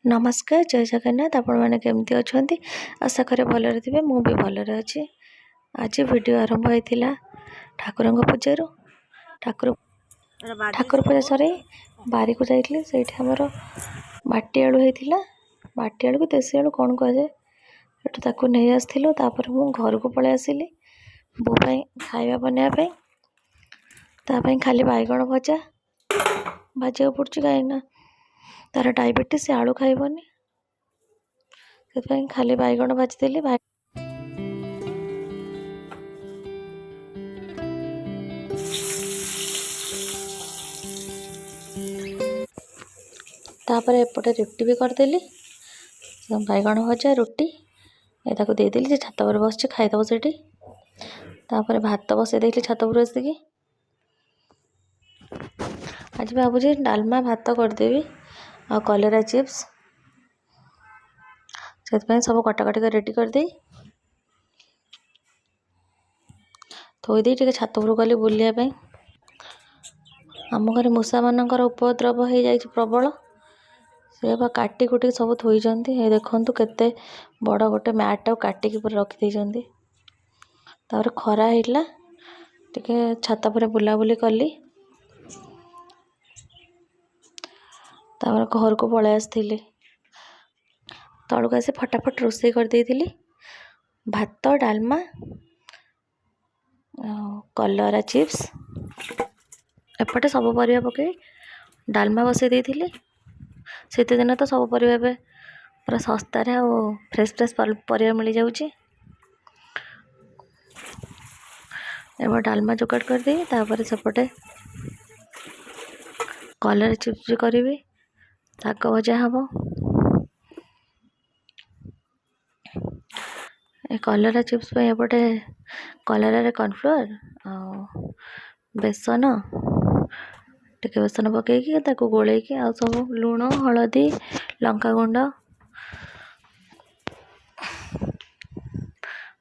नमस्कार जय जगन्नाथ आपण मैंने केमती अच्छा आशा करे भलरे थे मु भी भलरे अच्छी। आज वीडियो आरंभ होता ठाकुर पूजार ठाकुर ठाकुर पूजा सर बारी को जाइए से माटी आलू होता माटी आलू को देशी आलू कौन कह जाए नहीं आसलु मु घर को पलि आसिली बो खाଇବା बनवाई खाली बैगण भजा भाजा पड़े कहीं तार डायबिटीज से आलू खाइबनी से खाली बैगण भाजीदेली तापर एपटे रुटी भी करदेली बैगण भजा रुटी ये देदेली छात पर बस खाईदब से भात बसई छात पर आसिकी आज भावुँ डालमा भात करदेवी आ कलरा चिप्स से सब कटाकटी कर रेडी करदे थोदे टे छात पर गली बुलायापी आम घर मूषा मानकर उपद्रव हो जाए प्रबल से काटी कुटी सब थोइंट ये देखु केते बड़ गोटे मैट काटिकी पूरा रखिदे तापर खरा होता टे छात पर बुलाबुली कली तापर घर को पलि आसती तलू आसी फटाफट रोषे करदेली भात डालमा कलरा चिप्स एपटे सब परिवा पकई डालमा बसई देती शीत दिन तो सब परिवा पूरा सस्तार फ्रेश फ्रेश परिवा मिल जाऊँगी एवं डालमा जोगाड़ करदे तापर सेपटे कलर चिप्स भी करी शाग भजा हम कलरा चिप्स एपटे कलर कॉर्नफ्लोर बेसन टिके बेसन पकईकी गोलैकी आ सब लुण हलदी लंका गुंड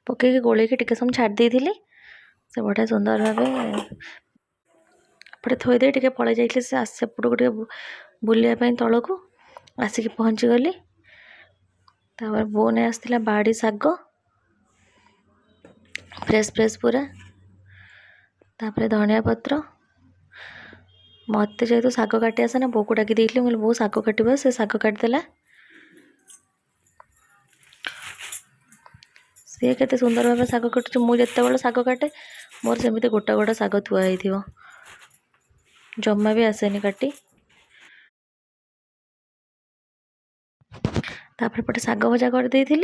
पकईकी गोलैकी टिके समय छाड़ देती से बढ़िया सुंदर भाव एपटे थोदे टे पलि जाइए से सेपटू टे बुलायापी तल को आसिक पहुँची गली तापर बो नहीं आसला बाड़ी शाग फ्रेश फ्रेश पूरा तापर धनिया पत्र मत जेहेतु शाग काटी आसे ना बो को डाकी देती मुझे बो शाग काट से शाग काटिदेला सी के सुंदर भाव शाग काटुचे मुझे बड़े शाग काटे मोर सेमती गोटा गोटा शाग थुआई जमा भी आसेनी काटी तापर पटे शाग भजा कर देती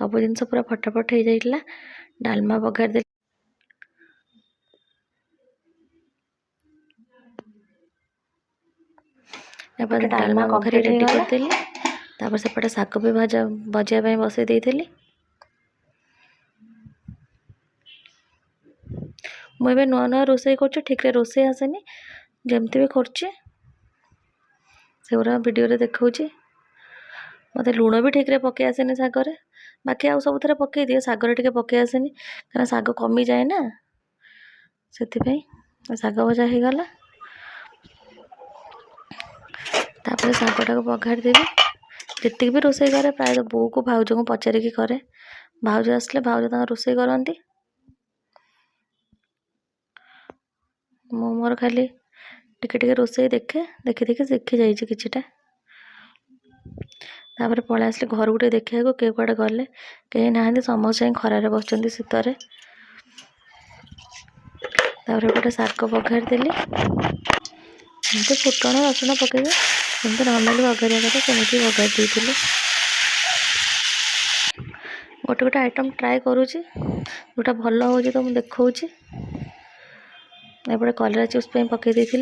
सब जिनस पूरा फटाफट हो जाइला डालमा बघार दे डालमा बघारी रेडी करदेली तापर सेपटे शाग भी भजा बसई देती मुझे नुआ नुआ रोषे कर ठीक रे रोषे आसेनी जमती भी कर वीडियो देखा मत लुण भी ठीक रे पकई आसेनी शागर बाकी आउ सब पकई दिए शागर टे पकई आसेनी क्या शाग कमी जाए ना से शाग भजा हो गला तापर शागटा को बघार देवी जी भी रोषे करे प्राय बो को भाउज को पचारिकी करे भाउज आसले भाउज रोषे करती मु मोर खाली टिके टिके रोषे देखे देखी देखी शिखी जाइए किछिटा तापर पलि आसली घर को देखा किए कड़े गले कहीं ना समस्त खरारे बस शीतर तापर गोटे शाग बघार देली एमती फुटण रसुण पकईबे एमती नर्माली बघारिया कथा सेमती बघार देती गोटे गोटे आइटम ट्राए करुँची जोटा भल हो तो मुझे देखा एपटे कलरा चिप्स पकई देती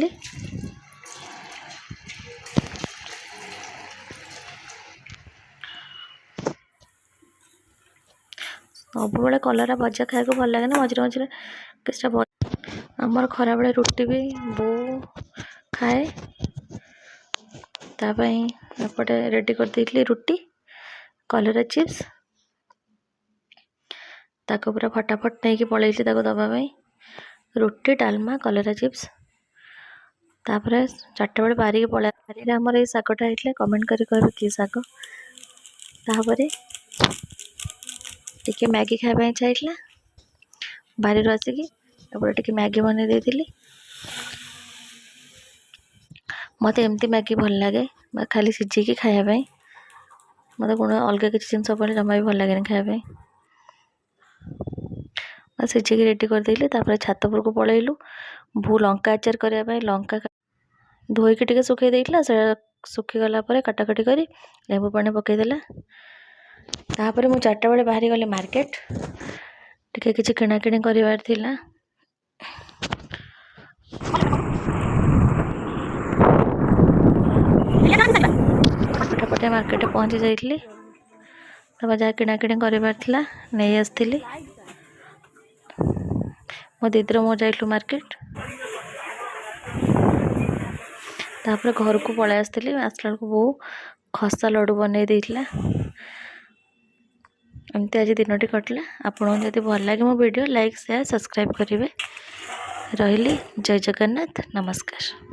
सब बड़े कलरा भजा खाया भल लगे ना मझे मझे किसी आमर खरा बेले रुटी भी बो खाए एपटे रेडी कर देती रुटी कलरा चिप्स ताको पूरा फटाफट नहीं कि पलैली दबाई रुटी डालमा कलरा चिप्स तापर 4टा बेले बाहरिक पड़ा बाहर आमर ये शागटा होता कमेंट करी कहबे कि शाग। तापर टिके मैगी खाइबा इच्छा होता बाहर आसिकी टिके मैगी बन देती। मत एमती मैगी भल लगे खाली सीझे खायापी मत कौन अलग किसी जिन पड़े जमा भी भल लगे खायापी सीझे रेडी करदेली। छातपुर को पलैलु भू लंका आचार करने लंका धोईकी टे सुखे देला से सुखीगला कटाकटी कर लेंबू पानी पकईदेला। तापर मु 4टा बेले बाहरी गली मार्केट टिके किसी किणाकिणी कर फटाफटे मार्केट पहुँची जाइली। जहाँ किणाकिणी कर नहीं आसती मो दीदी मो जाइलु मार्केट। तापर घर को पलि आसली आसला बेलू बो खसा लड्डू बन देला। एमती आज दिन कटला। आपको जब भल लगे मो वीडियो लाइक शेयर सब्सक्राइब करेंगे। रही जय जगन्नाथ नमस्कार।